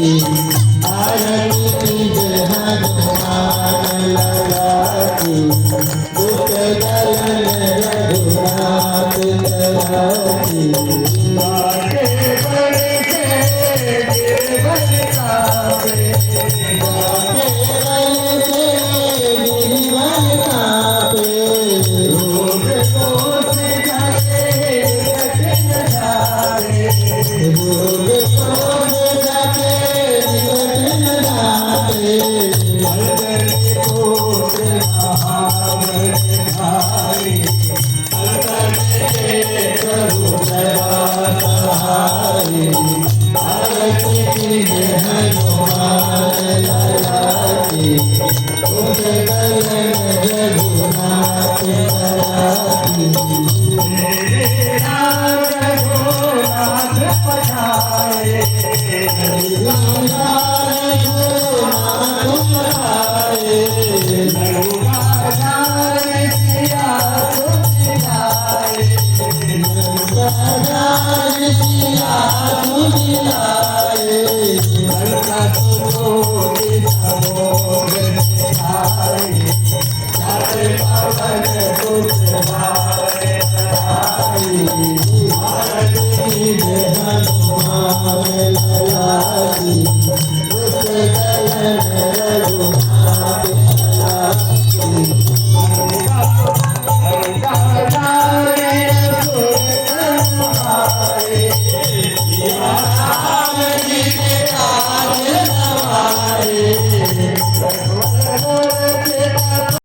आरती जय हनुमान लाला की दुख दलन रघुनाथ लाला की बाटे बड़े से गिरवन कावे बाटे बड़े से गिरवन कावे रोग दोष जाते कठिन जावे रोग दोष जाते कठिन जावे अलगन कोट महामन भाई अलगन प्रभु दया सहाय आरती जय हनुमान लाला की दुख दलन रघुनाथ लाला की राम रघुनाथ पधारे राम रघुनाथ पधारे रघुनाथ सिया सुखदाई रघुनाथ सिया सुखदाई